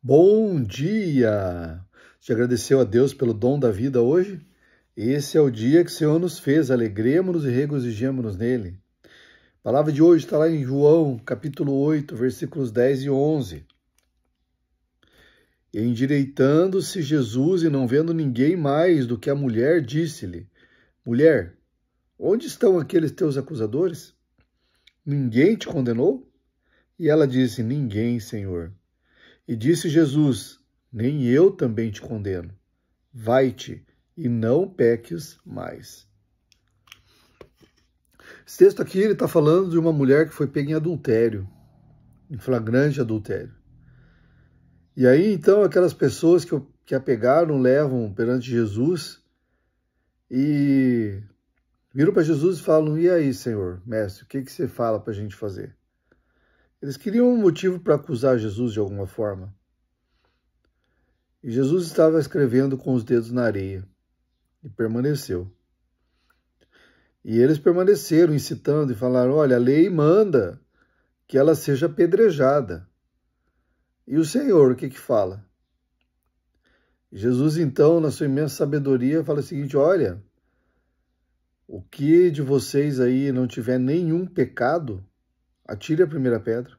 Bom dia! Te agradeceu a Deus pelo dom da vida hoje? Esse é o dia que o Senhor nos fez, alegremos-nos e regozijemo-nos nele. A palavra de hoje está lá em João, capítulo 8, versículos 10 e 11. E endireitando-se Jesus e não vendo ninguém mais do que a mulher, disse-lhe: Mulher, onde estão aqueles teus acusadores? Ninguém te condenou? E ela disse: Ninguém, Senhor. E disse Jesus: Nem eu também te condeno. Vai-te e não peques mais. Esse texto aqui ele está falando de uma mulher que foi pega em adultério, em flagrante adultério. E aí então aquelas pessoas que a pegaram levam perante Jesus e viram para Jesus e falam: E aí, Senhor, mestre, o que você fala para a gente fazer? Eles queriam um motivo para acusar Jesus de alguma forma. E Jesus estava escrevendo com os dedos na areia e permaneceu. E eles permaneceram incitando e falaram: olha, a lei manda que ela seja apedrejada. E o Senhor, o que fala? Jesus, então, na sua imensa sabedoria, fala o seguinte: olha, o que de vocês aí não tiver nenhum pecado, atire a primeira pedra.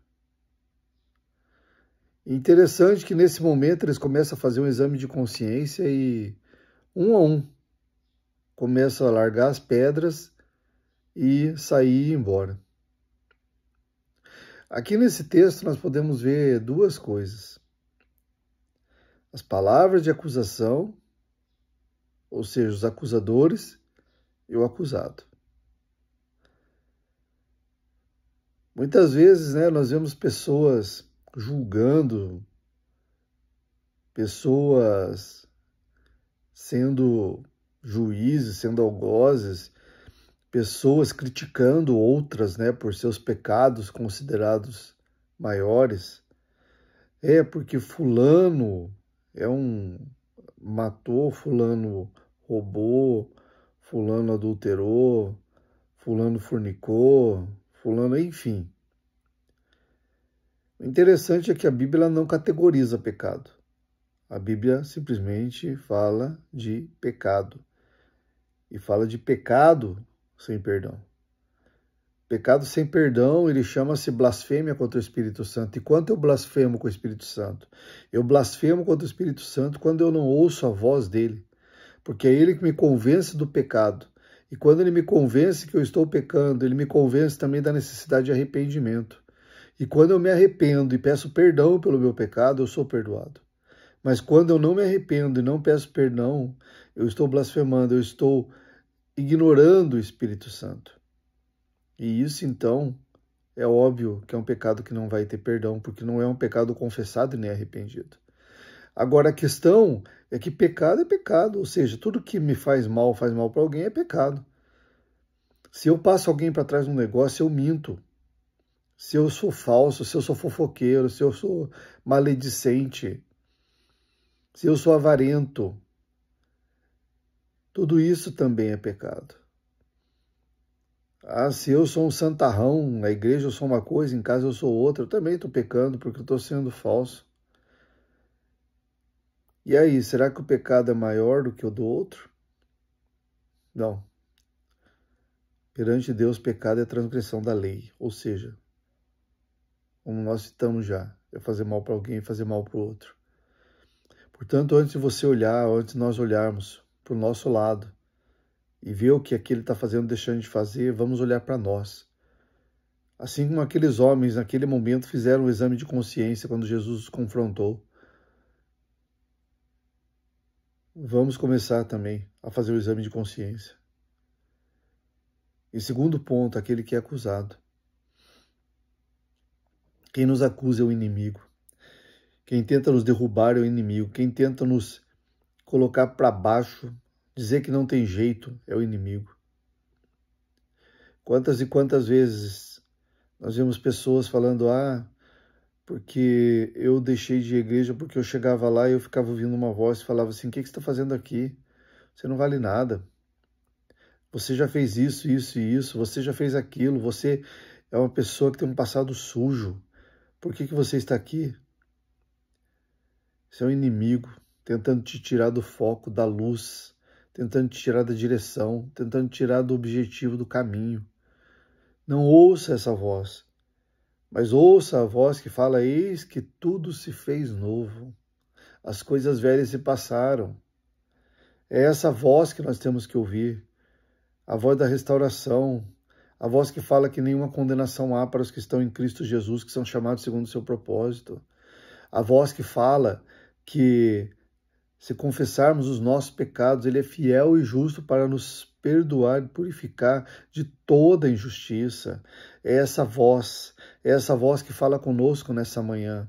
Interessante que nesse momento eles começam a fazer um exame de consciência e um a um começam a largar as pedras e sair e ir embora. Aqui nesse texto nós podemos ver duas coisas. As palavras de acusação, ou seja, os acusadores e o acusado. Muitas vezes, nós vemos pessoas julgando, pessoas sendo juízes, sendo algozes, pessoas criticando outras, por seus pecados considerados maiores. Porque fulano matou, fulano roubou, fulano adulterou, fulano fornicou, fulano, enfim. O interessante é que a Bíblia não categoriza pecado. A Bíblia simplesmente fala de pecado. E fala de pecado sem perdão. Pecado sem perdão, ele chama-se blasfêmia contra o Espírito Santo. E quando eu blasfemo com o Espírito Santo? Eu blasfemo contra o Espírito Santo quando eu não ouço a voz dele. Porque é ele que me convence do pecado. E quando ele me convence que eu estou pecando, ele me convence também da necessidade de arrependimento. E quando eu me arrependo e peço perdão pelo meu pecado, eu sou perdoado. Mas quando eu não me arrependo e não peço perdão, eu estou blasfemando, eu estou ignorando o Espírito Santo. E isso, então, é óbvio que é um pecado que não vai ter perdão, porque não é um pecado confessado e nem arrependido. Agora, a questão é que pecado é pecado, ou seja, tudo que me faz mal para alguém é pecado. Se eu passo alguém para trás de um negócio, eu minto. Se eu sou falso, se eu sou fofoqueiro, se eu sou maledicente, se eu sou avarento, tudo isso também é pecado. Se eu sou um santarrão, na igreja eu sou uma coisa, em casa eu sou outra, eu também estou pecando porque eu estou sendo falso. E aí, será que o pecado é maior do que o do outro? Não. Perante Deus, pecado é transgressão da lei, ou seja, como nós citamos já, é fazer mal para alguém e fazer mal para o outro. Portanto, antes de você olhar, antes de nós olharmos para o nosso lado e ver o que aquele está fazendo, deixando de fazer, vamos olhar para nós. Assim como aqueles homens, naquele momento, fizeram um exame de consciência quando Jesus os confrontou. Vamos começar também a fazer o exame de consciência. E segundo ponto, aquele que é acusado. Quem nos acusa é o inimigo. Quem tenta nos derrubar é o inimigo. Quem tenta nos colocar para baixo, dizer que não tem jeito, é o inimigo. Quantas e quantas vezes nós vemos pessoas falando: porque eu deixei de ir à igreja porque eu chegava lá e eu ficava ouvindo uma voz e falava assim: o que você está fazendo aqui? Você não vale nada. Você já fez isso, isso e isso. Você já fez aquilo. Você é uma pessoa que tem um passado sujo. Por que você está aqui? Isso é um inimigo tentando te tirar do foco, da luz, tentando te tirar da direção, tentando te tirar do objetivo, do caminho. Não ouça essa voz, mas ouça a voz que fala: eis que tudo se fez novo, as coisas velhas se passaram. É essa voz que nós temos que ouvir, a voz da restauração, a voz que fala que nenhuma condenação há para os que estão em Cristo Jesus, que são chamados segundo o seu propósito. A voz que fala que, se confessarmos os nossos pecados, Ele é fiel e justo para nos perdoar e purificar de toda injustiça. É essa voz que fala conosco nessa manhã.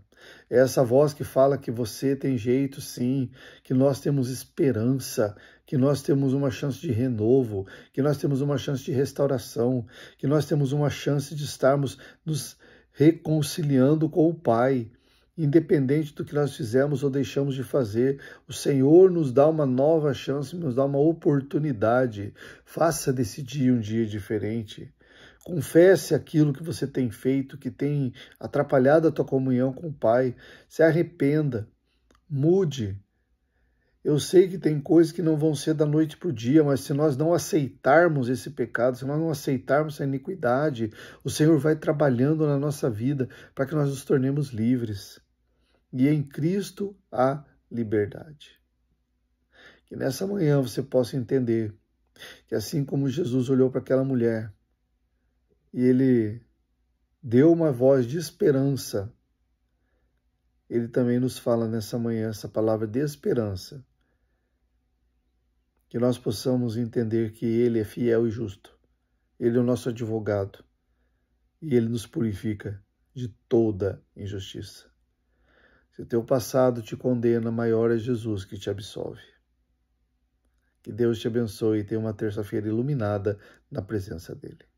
É essa voz que fala que você tem jeito sim, que nós temos esperança, que nós temos uma chance de renovo, que nós temos uma chance de restauração, que nós temos uma chance de estarmos nos reconciliando com o Pai. Independente do que nós fizemos ou deixamos de fazer, o Senhor nos dá uma nova chance, nos dá uma oportunidade. Faça desse dia um dia diferente. Confesse aquilo que você tem feito, que tem atrapalhado a tua comunhão com o Pai. Se arrependa, mude. Eu sei que tem coisas que não vão ser da noite para o dia, mas se nós não aceitarmos esse pecado, se nós não aceitarmos essa iniquidade, o Senhor vai trabalhando na nossa vida para que nós nos tornemos livres. E em Cristo há liberdade. Que nessa manhã você possa entender que assim como Jesus olhou para aquela mulher e Ele deu uma voz de esperança, Ele também nos fala nessa manhã essa palavra de esperança. Que nós possamos entender que Ele é fiel e justo. Ele é o nosso advogado. E Ele nos purifica de toda injustiça. Se o teu passado te condena, maior é Jesus que te absolve. Que Deus te abençoe e tenha uma terça-feira iluminada na presença dEle.